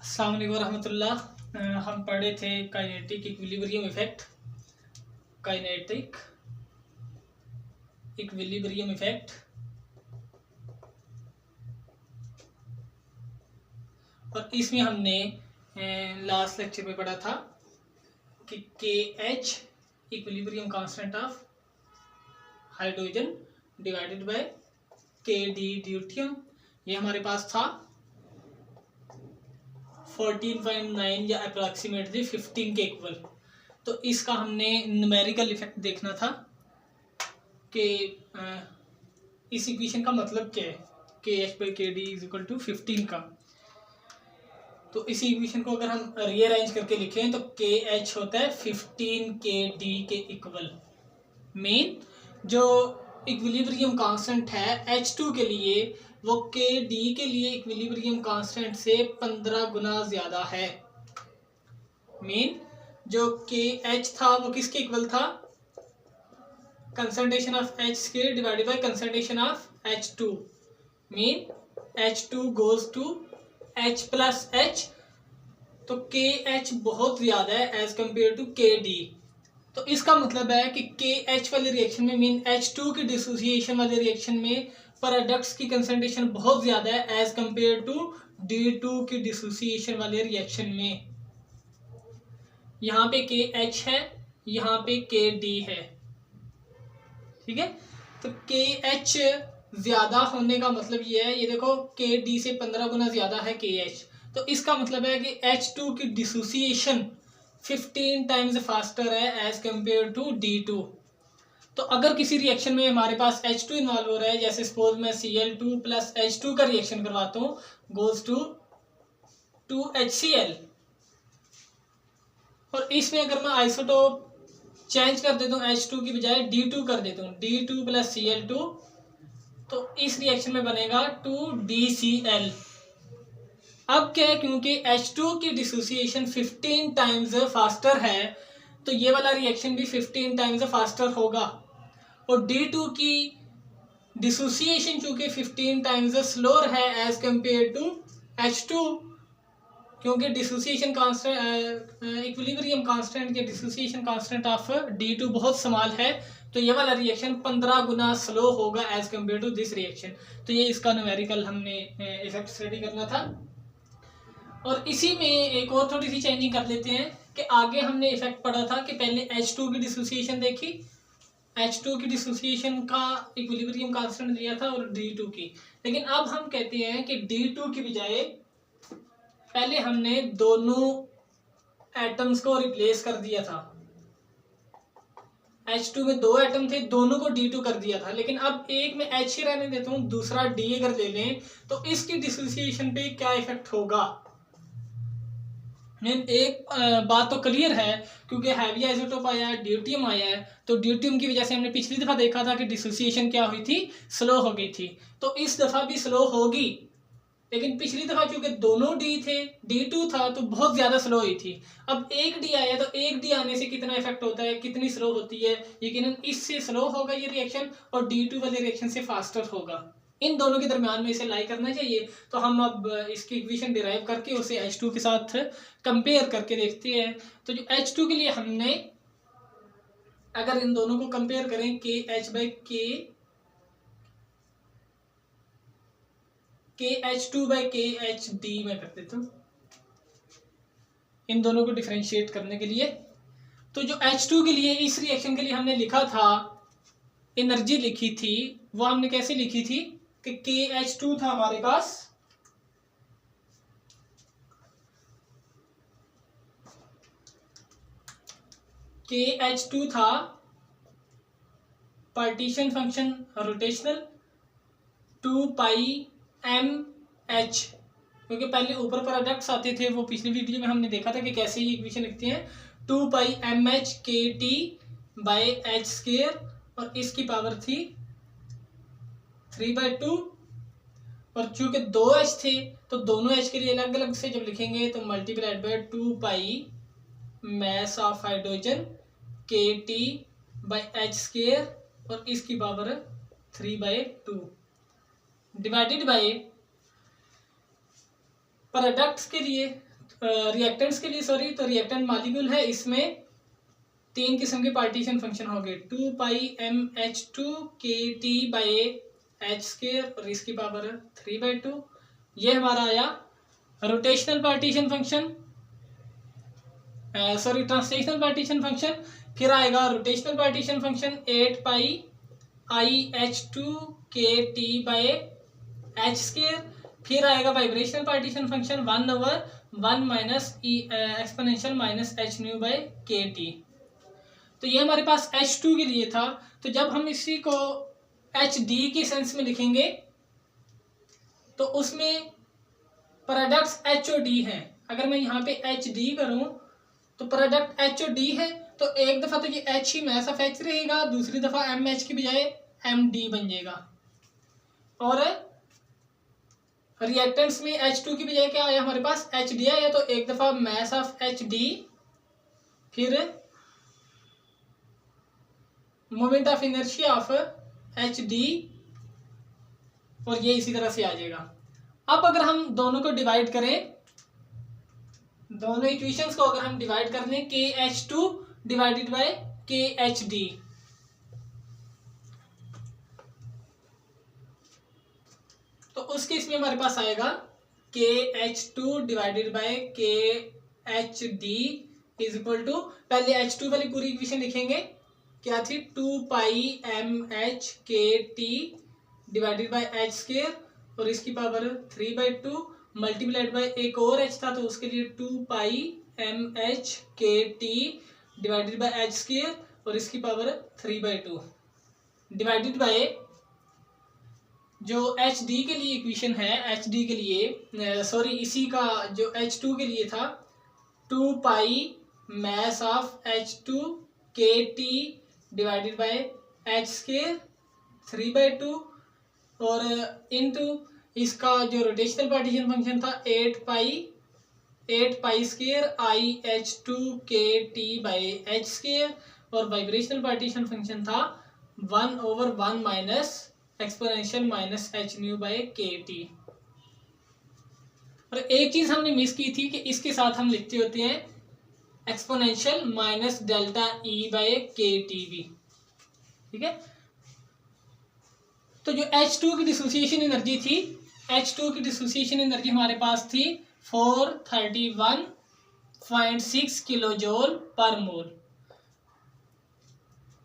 अस्सलाम वालेकुम रहमतुल्लाह। हम पढ़े थे kinetic equilibrium effect. Kinetic equilibrium effect, और इसमें हमने लास्ट लेक्चर में पढ़ा था कि के H equilibrium constant of hydrogen divided by के डी ड्यूटियम, ये हमारे पास था 14.9 या अप्रॉक्सीमेटली 15 के इक्वल। तो इसका हमने न्यूमेरिकल इफेक्ट देखना था कि इस इक्वेशन का मतलब क्या है, के एच बाई के डी इज इक्वल टू 15 का। तो इस इक्वेशन को अगर हम रीअरेंज करके लिखें तो के एच होता है 15 के डी के इक्वल। मेन जो इक्विलिब्रियम कांस्टेंट है H2 के लिए, वो के डी के लिए इक्विलिब्रियम कांस्टेंट से 15 गुना ज्यादा है। मेन जो के एच था वो किसके इक्वल था, concentration of H square divided by concentration of H2। Mean H2 goes to H plus H, तो के एच बहुत ज्यादा है as compare to K D. तो इसका मतलब है कि के एच वाले रिएक्शन में, मीन H2 की डिसोसिएशन वाले रिएक्शन में प्रोडक्ट्स की कंसंट्रेशन बहुत ज्यादा है एज कंपेयर टू D2 की डिसोसिएशन वाले रिएक्शन में। यहाँ पे के एच है, यहाँ पे के डी है, ठीक है। तो के एच ज्यादा होने का मतलब ये है, ये देखो के डी से 15 गुना ज्यादा है के एच। तो इसका मतलब है कि H2 की डिसोसिएशन 15 टाइम्स फास्टर है एज कंपेयर टू D2। तो अगर किसी रिएक्शन में हमारे पास H2 इन्वॉल्व हो रहा है, जैसे सपोज मैं Cl2 प्लस H2 का रिएक्शन करवाता हूँ, गोज टू 2HCl, और इसमें अगर मैं आइसोटोप चेंज कर देता हूँ H2 की बजाय D2 कर देता हूँ, D2 प्लस Cl2, तो इस रिएक्शन में बनेगा 2DCl। अब क्या है, क्योंकि H2 की डिसोसिएशन 15 टाइम्स फास्टर है, तो ये वाला रिएक्शन भी 15 टाइम्स फास्टर होगा। और D2 की डिसोसिएशन चूंकि 15 टाइम्स स्लोअर है एज कंपेयर टू H2, क्योंकि डिसोसिएशन कांस्टेंट, इक्विलिब्रियम कांस्टेंट या डिसोसिएशन कांस्टेंट ऑफ D2 बहुत स्मॉल है, तो ये वाला रिएक्शन 15 गुना स्लो होगा as compare to this reaction. तो ये इसका न्यूमेरिकल हमने इफेक्ट स्टडी करना था। और इसी में एक और थोड़ी सी चेंजिंग कर लेते हैं कि आगे हमने इफेक्ट पढ़ा था कि पहले H2 की डिसोसिएशन देखी, H2 की डिसोसिएशन का इक्विलिब्रियम कांस्टेंट दिया था और D2 की। लेकिन अब हम कहते हैं कि D2 की बजाय पहले हमने दोनों एटम्स को रिप्लेस कर दिया था। H2 में 2 एटम थे, दोनों को D2 कर दिया था, लेकिन अब एक में H ही रहने देता हूँ, दूसरा D अगर ले लें तो इसकी डिसोसिएशन पे क्या इफेक्ट होगा। एक बात तो क्लियर है, क्योंकि हैवी आइसोटोप आया है, ड्यूटियम आया है, तो ड्यूटियम की वजह से हमने पिछली दफा देखा था कि डिसोसिएशन क्या हुई थी, स्लो हो गई थी। तो इस दफा भी स्लो होगी, लेकिन पिछली दफा चूंकि दोनों डी थे, D2 था, तो बहुत ज्यादा स्लो हुई थी। अब एक डी आया, तो एक डी आने से कितना इफेक्ट होता है, कितनी स्लो होती है, यकीनन इससे स्लो होगा ये रिएक्शन, और D2 वाले रिएक्शन से फास्टर होगा। इन दोनों के दरमियान में इसे लाई करना चाहिए। तो हम अब इसकी इक्वेशन डिराइव करके उसे H2 के साथ कंपेयर करके देखते हैं। तो जो H2 के लिए हमने अगर इन दोनों को कंपेयर करें, के एच बाई के H2 बाई के एच डी में कर देता हूँ इन दोनों को डिफरेंशिएट करने के लिए। तो जो H2 के लिए इस रिएक्शन के लिए हमने लिखा था, एनर्जी लिखी थी, वो हमने कैसे लिखी थी कि KH2 था हमारे पास, KH2 था partition function rotational 2 pi MH, क्योंकि पहले ऊपर प्रोडक्ट्स आते थे, वो पिछली वीडियो में हमने देखा था कि कैसे ये इक्वेशन लिखते हैं, 2 pi MH KT by H square, और इसकी पावर थी 3/2। और चूंकि 2H थे, तो दोनों H के लिए अलग अलग से जब लिखेंगे तो multiplied by 2 pi mass of hydrogen KT by H square, और इसकी पावर 3/2 डिवाइडेड बाय प्रोडक्ट्स के लिए रिएक्टेंट्स के लिए सॉरी, तो रिएक्टेंट मॉलिक्यूल है, इसमें 3 किस्म के पार्टीशन फंक्शन हो गए, 2 पाई mH2 KT by H square और इसकी पावर 3/2। ये हमारा आया rotational partition function, sorry translational partition function. फिर आएगा rotational partition function 8 pi IH2 KT by H square. फिर आएगा vibrational partition function 1/1 minus exponential minus H new by KT। तो ये हमारे पास H2 के लिए था। तो जब हम इसी को HD के सेंस में लिखेंगे तो उसमें प्रोडक्ट्स HOD हैं। अगर मैं यहाँ पे HD करूँ तो प्रोडक्ट HOD है, तो एक दफ़ा तो ये H he mess of H रहेगा, दूसरी दफ़ा MH की बजाय MD बन जाएगा। और रिएक्टेंट्स में H2 की बजाय क्या आया हमारे पास, HD आया, तो एक दफ़ा मैस ऑफ HD, फिर moment of inertia of HD, और ये इसी तरह से आ जाएगा। अब अगर हम दोनों को डिवाइड करें, दोनों इक्वेशंस को अगर हम डिवाइड कर लें, KH2 डिवाइडेड बाय KHD, तो उस केस में हमारे पास आएगा KH2 divided by KHD is equal to, पहले H2 वाली पूरी इक्वेशन लिखेंगे, क्या थी, 2 pi MH KT divided by H square और इसकी पावर 3/2 मल्टीप्लाइड बाय एक और H था, तो उसके लिए 2 pi MH KT divided by H square और इसकी पावर 3/2 डिवाइडेड बाय जो HD के लिए इक्वेशन है, HD के लिए सॉरी इसी का जो H2 के लिए था, 2 pi mass of H2 KT divided by H square 3/2 और इनटू इसका जो रोटेशनल पार्टीशन फंक्शन था 8 pi square IH2 KT by H square, और वाइब्रेशनल पार्टीशन फंक्शन था 1/1 minus exponential minus H new by KT। और एक चीज हमने मिस की थी कि इसके साथ हम लिखते होते हैं exponential minus delta E by KT भी, ठीक है। तो जो H2 की डिसोसिएशन एनर्जी थी, H2 की डिसोसिएशन एनर्जी हमारे पास थी 431.6 किलो जूल पर मोल,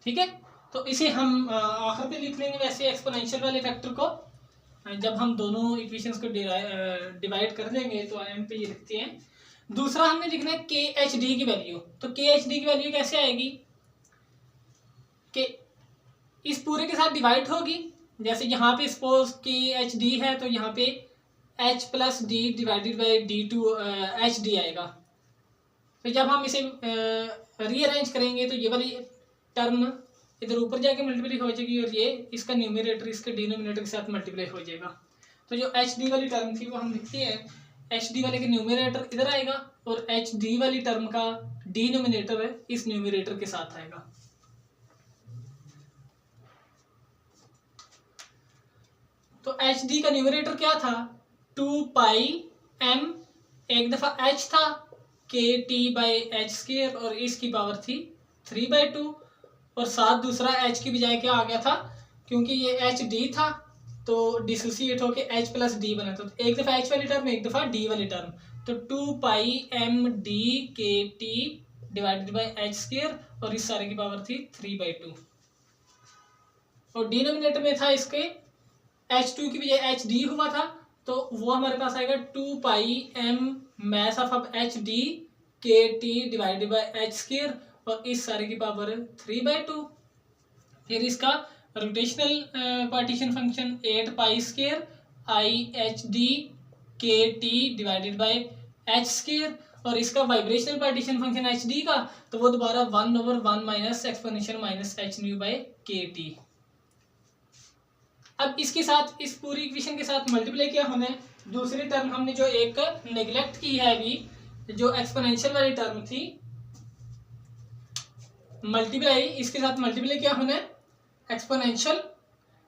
ठीक है। तो इसे हम आखिर पे लिख लेंगे वैसे एक्सपोनेंशियल वाले फैक्टर को, जब हम दोनों इक्वेशंस को डिवाइड कर देंगे तो एम पे ये लिखते हैं। दूसरा हमने लिखना है KHD की वैल्यू। तो KHD की वैल्यू कैसे आएगी कि इस पूरे के साथ डिवाइड होगी, जैसे यहाँ पे सपोज KHD है तो यहाँ पे H plus D divided by D2 HD आएगा। तो जब हम इसे रीअरेंज करेंगे तो ये वाली टर्म इधर ऊपर जाके मल्टीप्लाई हो जाएगी और ये इसका न्यूमरेटर इसके डिनोमिनेटर के साथ मल्टीप्लाई हो जाएगा। तो जो HD वाली टर्म थी वो हम लिखते हैं, HD वाले के न्यूमरेटर इधर आएगा और HD वाली टर्म का डिनोमिनेटर इस न्यूमरेटर के साथ आएगा। तो HD का न्यूमरेटर क्या था, 2 पाई M, एक दफा H था KT बाई एच स्क्वायर और इसकी पावर थी 3/2, और साथ दूसरा H की बजाय क्या आ गया था, क्योंकि ये HD था तो डिसोसिएट होके H प्लस D बना था, तो एक दफ़ा H वाली टर्म एक दफ़ा D वाली टर्म, तो 2 पाई MD KT divided by H square और इस सारे की पावर थी 3/2, और डिनोमिनेटर में था इसके H2 की बजाय HD हुआ था, तो वो हमारे पास आएगा 2 पाई M mass of HD KT divided by H square और इस सारे की पावर 3/2। फिर इसका rotational partition function 8 pi square IHD KT divided by H square, और इसका वाइब्रेशनल पार्टीशन फंक्शन HD का, तो वो दोबारा 1/1 minus exponential minus H new by KT। अब इसके साथ इस पूरी इक्वेशन के साथ मल्टीप्लाई क्या होना है, दूसरी टर्म हमने जो एक नेग्लेक्ट की है अभी, जो एक्सपोनेंशियल वाली टर्म थी, मल्टीप्लाई इसके साथ मल्टीप्लाई क्या होना है, एक्सपोनेंशियल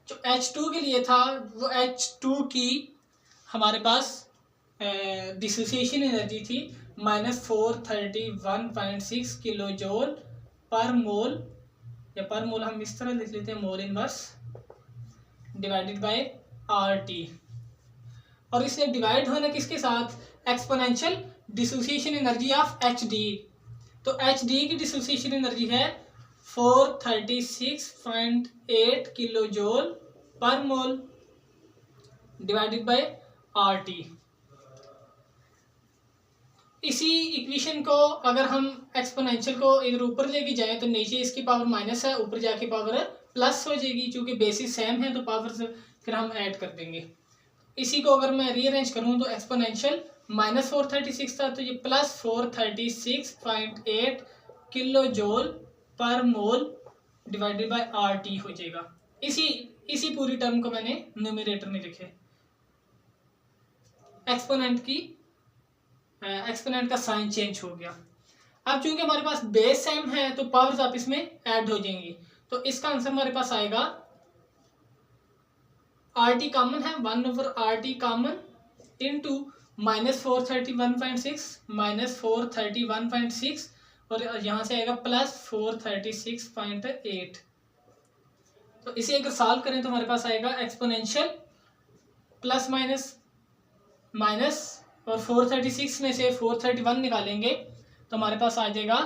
जो H2 के लिए था वो H2 की हमारे पास डिसोसिएशन एनर्जी थी -431.6 किलो जूल पर मोल, या पर मोल हम इस तरह लिख लेते हैं, mole inverse divided by RT। और इसे डिवाइड होना किसके साथ, exponential dissociation energy of HD। तो HD की डिसोसिएशन एनर्जी है 436.8 किलो जूल पर मोल डिवाइडेड बाय RT। इसी इक्वेशन को अगर हम एक्सपोनेंशियल को इधर ऊपर लेके जाएं तो नीचे इसकी पावर माइनस है, ऊपर जाके पावर प्लस हो जाएगी, क्योंकि बेसिस सेम है तो पावर से फिर हम ऐड कर देंगे। इसी को अगर मैं रीअरेंज करूं तो एक्सपोनेंशियल -436 था, तो ये +436.8 किलो जूल पर मोल डिवाइडेड बाय RT हो जाएगा। इसी पूरी टर्म को मैंने न्यूमरेटर में लिखे, एक्सपोनेंट का साइन चेंज हो गया। अब चूंकि हमारे पास बेस सेम है तो पावर्स आप इसमें ऐड हो जाएंगी, तो इसका आंसर हमारे पास आएगा, RT कॉमन है, 1/RT कॉमन इनटू -431.6 और यहाँ से आएगा +436.8। तो इसे अगर सॉल्व करें तो हमारे पास आएगा एक्सपोनेंशियल प्लस माइनस और 436 में से 431 निकालेंगे तो हमारे पास आ जाएगा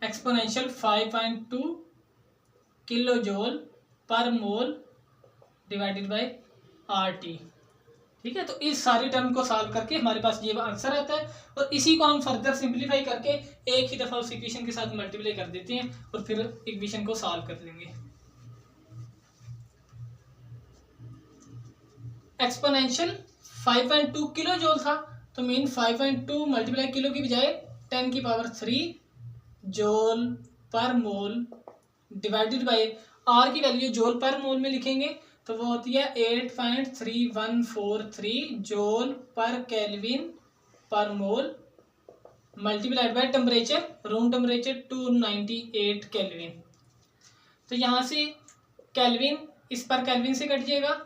एक्सपोनेंशियल 5.2 किलो जूल पर मोल डिवाइडेड बाय RT। ठीक है, तो इस सारी टर्म को सॉल्व करके हमारे पास ये आंसर आता है, और इसी को हम फर्दर सिंप्लीफाई करके एक ही दफा उस इक्वेशन के साथ मल्टीप्लाई कर देते हैं और फिर इक्वेशन को सॉल्व कर लेंगे। एक्सपोनेंशियल 5.2 किलो जूल था, तो मीन 5.2 मल्टीप्लाई किलो की बजाय 10⁻³ जूल पर मोल डिवाइडेड बाय R की वैल्यू जूल पर मोल में लिखेंगे तो वो होती है 8.3143 joule per kelvin per mole multiplied by temperature, room temperature 298 kelvin. तो यहाँ से केल्विन इस पर केल्विन से कट जाएगा,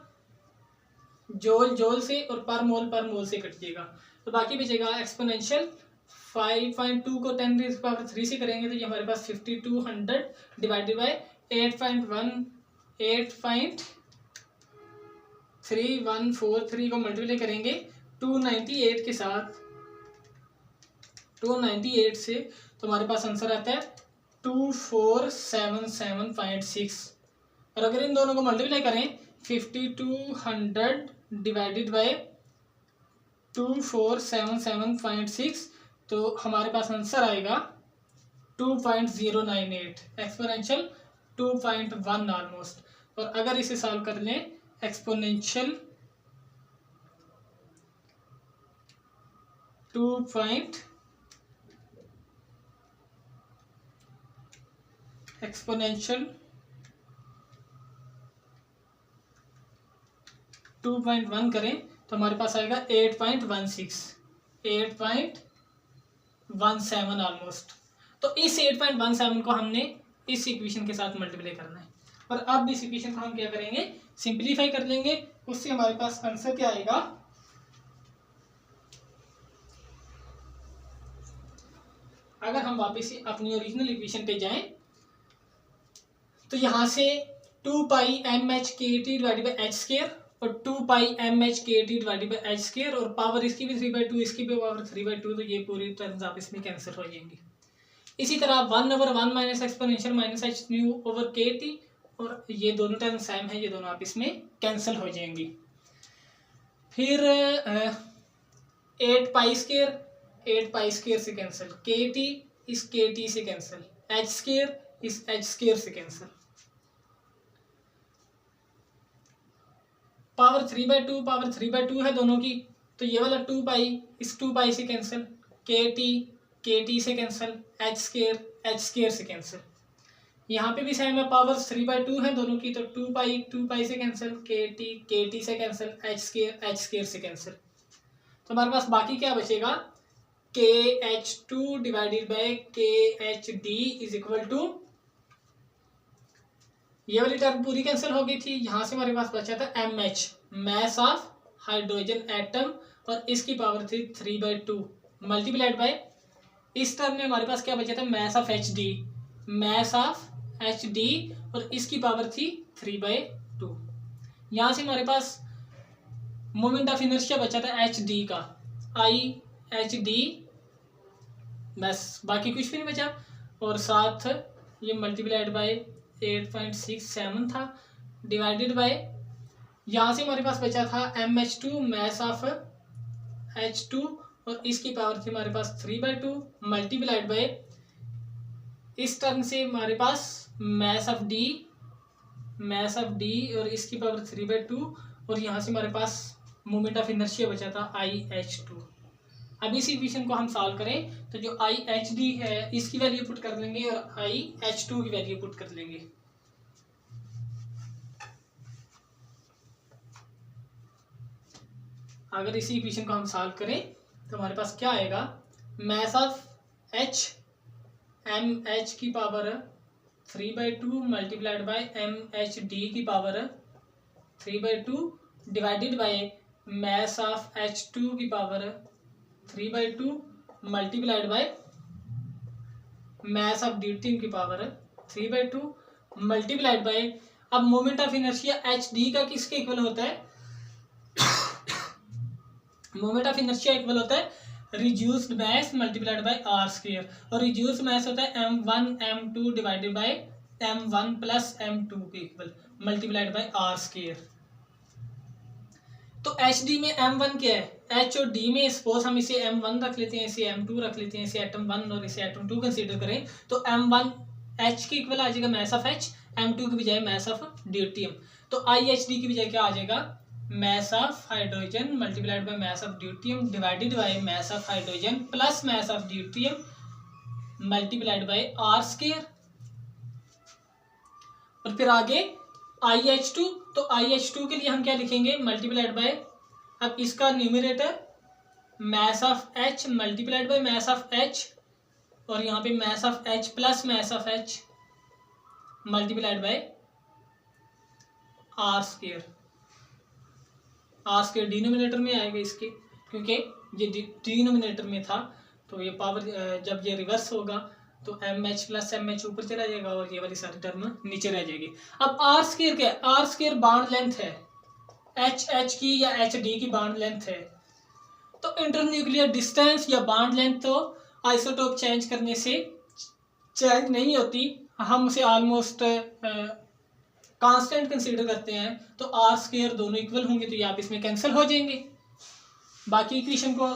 जूल से, और पर मोल से कट जाएगा, तो बाकी बचेगा एक्सपोनेंशियल 5.2 को 10⁻³ से करेंगे तो ये हमारे पास 5200 डिवाइडेड बाय 8.3143 को मल्टीप्लाई करेंगे 298 के साथ, 298 से, तो हमारे पास आंसर आता है 2477.6। और अगर इन दोनों को मल्टीप्लाई करें 5200 डिवाइडेड बाय 2477.6 तो हमारे पास आंसर आएगा 2.098, एक्सपोनेंशियल 2.1 ऑलमोस्ट। और अगर इसे सॉल्व कर लें एक्सपोनेंशियल 2.1 करें तो हमारे पास आएगा 8.17 ऑलमोस्ट। तो इस 8.17 को हमने इस इक्वेशन के साथ मल्टीप्लाई करना है, और अब इस इक्वेशन को हम क्या करेंगे, सिंप्लीफाई कर लेंगे। उससे हमारे पास आंसर क्या आएगा, अगर हम वापस अपनी ओरिजिनल इक्वेशन पे जाएं तो यहाँ से 2πmhkt डिवाइडेड बाय h² और 2πmhkt डिवाइडेड बाय h² और पावर इसकी भी 3/2, इसकी भी पावर 3/2, तो ये पूरी टर्म्स आपस में कैंसिल हो जाएंगी। इसी तरह 1/1 माइनस एक्सपोनेंशियल माइनस h/kt, और ये दोनों टर्म सेम है, ये दोनों आपस में कैंसिल हो जाएंगी। फिर 8π² से कैंसिल, kt इस kt से कैंसिल, h² इस h² से कैंसिल, पावर 3/2 है दोनों की, तो ये वाला 2π इस 2π से कैंसिल, kt से कैंसिल, h² से कैंसिल। यहाँ पे भी सेम है, पावर 3/2 है दोनों की, तो 2π से कैंसिल, kt से कैंसिल, h² से कैंसिल। तो हमारे पास बाकी क्या बचेगा, kh2 divided by khd is equal to, ये वाली टर्म पूरी कैंसिल हो गई थी, यहाँ से हमारे पास बचा था mh, mess of hydrogen atom और इसकी पावर थी 3/2 मल्टीप्लाइड बाय, इस टर्म में हमारे पास क्या बचा था, mass of H D, mass of H D और इसकी पावर थी 3/2। यहाँ से हमारे पास मोमेंट ऑफ इनर्शिया बचा था एच डी का, आई एच डी, बस बाकी कुछ भी नहीं बचा। और साथ ये मल्टीप्लाइड बाय 8.67 था डिवाइडेड बाय, यहाँ से हमारे पास बचा था MH2 मैस ऑफ H2 और इसकी पावर थी हमारे पास 3/2 मल्टीप्लाइड बाय, इस टर्म से हमारे पास मैस ऑफ डी और इसकी पावर 3/2 और यहाँ से हमारे पास मोमेंट ऑफ इनर्शिया बचा था IH2। अब इस इक्वेशन को हम सॉल्व करें तो जो IHD है इसकी वैल्यू पुट कर लेंगे और IH2 की वैल्यू पुट कर लेंगे। अगर इसी इक्वेशन को हम सॉल्व करें तो हमारे पास क्या आएगा, मैस ऑफ H MH की पावर 3/2 मल्टीप्लाइड बाय MHD की power 3/2 divided by mass of H2 की power 3/2 multiplied by mass of deuterium की पावर 3/2 मल्टीप्लाइड बाय, अब मोमेंट ऑफ इनर्शिया HD का किसके इक्वल होता है, मोमेंट ऑफ इनर्शिया इक्वल होता है reduced mass multiplied by R square और रिड्यूस्ड मास होता है m1 m2 divided by m1 plus m2 के equal multiplied by R square. तो HD में m1 क्या है, H और D में सपोज हम इसे m1 रख लेते हैं, इसे m2 रख लेते हैं, इसे एटम 1 और इसे एटम 2 कंसीडर करें तो m1 H के इक्वल आ जाएगा मैस ऑफ H, m2 की बजाय मैस ऑफ ड्यूटियम, तो IHD की बजाय क्या आ जाएगा, mass of hydrogen multiplied by mass of deuterium divided by mass of hydrogen plus mass of deuterium multiplied by R square. और फिर आगे IH2, तो IH2 के लिए हम क्या लिखेंगे, मल्टीप्लाइड बाय, अब इसका numerator mass of H multiplied by mass of H और यहाँ पे mass of H plus mass of H multiplied by R square. R square denominator में आएगा इसके, क्योंकि ये डिनोमिनेटर में था तो ये पावर जब ये रिवर्स होगा तो MH प्लस MH ऊपर चला जाएगा और ये वाली सारी टर्म नीचे रह जाएगी। अब आर स्क्वायर क्या है, आर स्क्वायर बॉन्ड लेंथ है, HH की या HD की बॉन्ड लेंथ है, तो इंटरन्यूक्लियर डिस्टेंस या बॉन्ड लेंथ तो आइसोटोप चेंज करने से चेंज नहीं होती, हम उसे ऑलमोस्ट कांस्टेंट कंसीडर करते हैं, तो आर स्क्वायर दोनों इक्वल होंगे तो ये आप इसमें कैंसिल हो जाएंगे। बाकी इक्वेशन को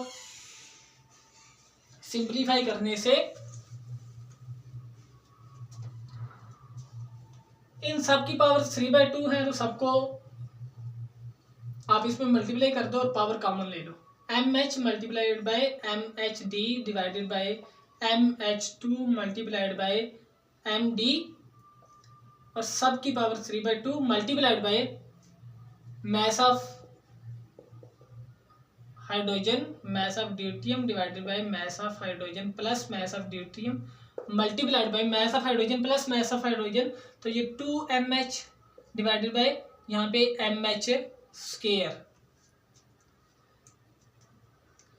सिंपलीफाई करने से इन सब की पावर 3/2 है तो सबको आप इसमें मल्टीप्लाई कर दो और पावर कॉमन ले लो, MH multiplied by MHD divided by MH2 multiplied by MD और सब की power 3/2 multiplied by mass of hydrogen mass of deuterium divided by mass of hydrogen plus mass of deuterium multiplied by mass of hydrogen plus mass of hydrogen, तो ये 2MH divided by यहाँ पे MH square,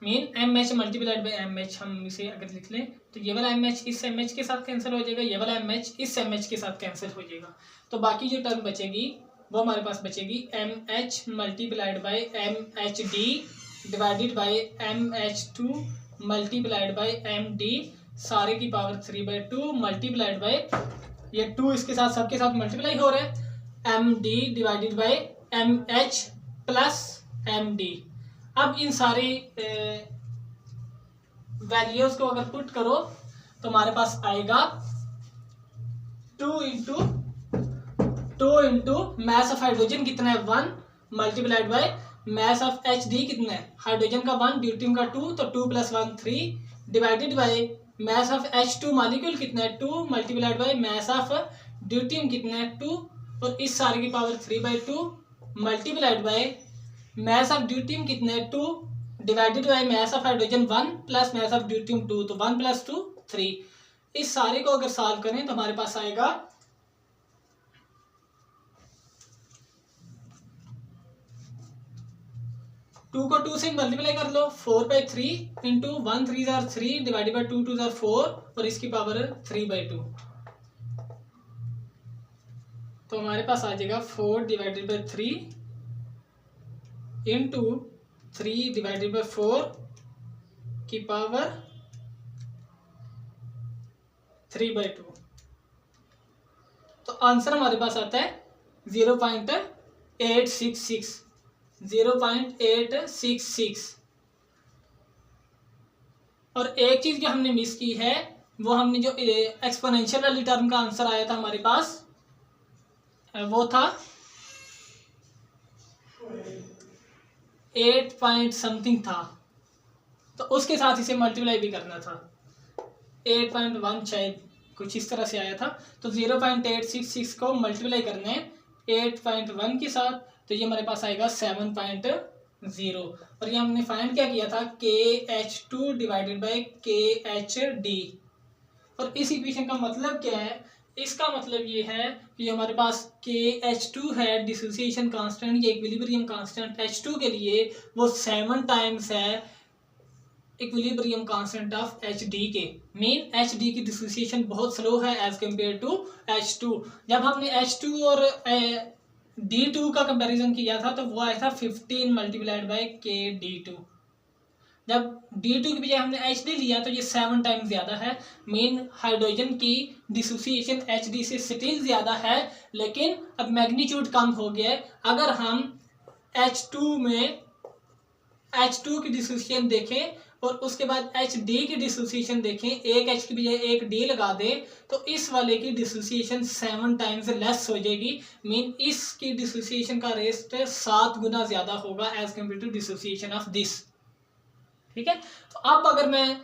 mean MH multiplied by MH, हम इसे अगर लिख लें तो ये वाला MH इस MH के साथ कैंसिल हो जाएगा, ये वाला MH इस MH के साथ कैंसिल हो जाएगा, तो बाकी जो टर्म बचेगी वो हमारे पास बचेगी MH multiplied by MHD divided by MH2 multiplied by MD सारे की पावर 3/2 मल्टीप्लाइड बाय, ये 2 इसके साथ सबके साथ मल्टीप्लाई हो रहा है MD divided by MH plus MD। अब इन सारे वैल्यूज को अगर पुट करो तो हमारे पास आएगा 2 इंटू मैस ऑफ हाइड्रोजन कितना है 1 multiplied by mass of HD कितना है, हाइड्रोजन का 1 ड्यूटियम का 2 तो 2 + 1 3 divided by mass of H2 molecule कितना है 2 multiplied by mass of deuterium कितना है 2 और इस सारे की power 3/2 multiplied by mass of deuterium कितना है 2 divided by mass of hydrogen 1 plus mass of deuterium 2 तो 1 + 2 3। इस सारे को अगर सॉल्व करें तो हमारे पास आएगा 2 को 2 से मल्टीप्लाई कर लो, 4/3 into 1 3 jar 3 divided by 2 2 jar 4 और इसकी पावर 3/2। तो हमारे पास आ जाएगा 4 divided by 3 into 3 divided by 4 की पावर 3/2। तो आंसर हमारे पास आता है 0.866। 0.866। और एक चीज जो हमने मिस की है, वो हमने जो एक्सपोनेंशियल वाली टर्म का आंसर आया था हमारे पास, वो था 8 पॉइंट समथिंग था, तो उसके साथ इसे मल्टीप्लाई भी करना था। 8.1 शायद कुछ इस तरह से आया था। तो 0.866 को मल्टीप्लाई करना है 8.1 के साथ, तो ये हमारे पास आएगा 7.0। और ये हमने फाइंड क्या किया था, KH2 डिवाइडेड बाई KHD। और इस इक्वेशन का मतलब क्या है, इसका मतलब ये है कि हमारे पास KH2 है डिसोसिएशन कांस्टेंट, ये इक्विलिब्रियम कांस्टेंट H2 के लिए वो 7 टाइम्स है इक्विलिब्रियम कांस्टेंट ऑफ HD के। मीन HD की डिसोसिएशन बहुत स्लो है एज कम्पेयर टू H2। जब हमने H2 और D2 का कंपैरिजन किया था तो वो आया था 15 मल्टीप्लाइड बाई KD2। जब D2 की बजाय हमने HD लिया तो ये 7 टाइम्स ज़्यादा है। मेन हाइड्रोजन की डिसोसिएशन HD से स्टिल ज़्यादा है, लेकिन अब मैग्नीट्यूड कम हो गया है। अगर हम H2 की डिसोसिएशन देखें और उसके बाद HD की डिसोसिएशन देखें, एक H की बजाय एक D लगा दें, तो इस वाले की डिसोसिएशन 7 टाइम्स लेस हो जाएगी। मीन इसकी डिसोसिएशन का रेट 7 गुना ज़्यादा होगा as compare to dissociation of this. ठीक है। तो अब अगर मैं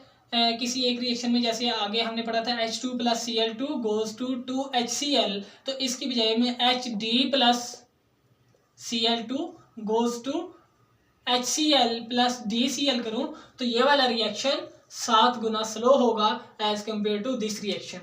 किसी एक रिएक्शन में, जैसे आगे हमने पढ़ा था H2 plus Cl2 goes to 2HCl, तो इसकी बजाय में HD plus Cl2 goes to HCl plus DCl करूं, तो ये वाला रिएक्शन 7 गुना स्लो होगा as compare to this reaction.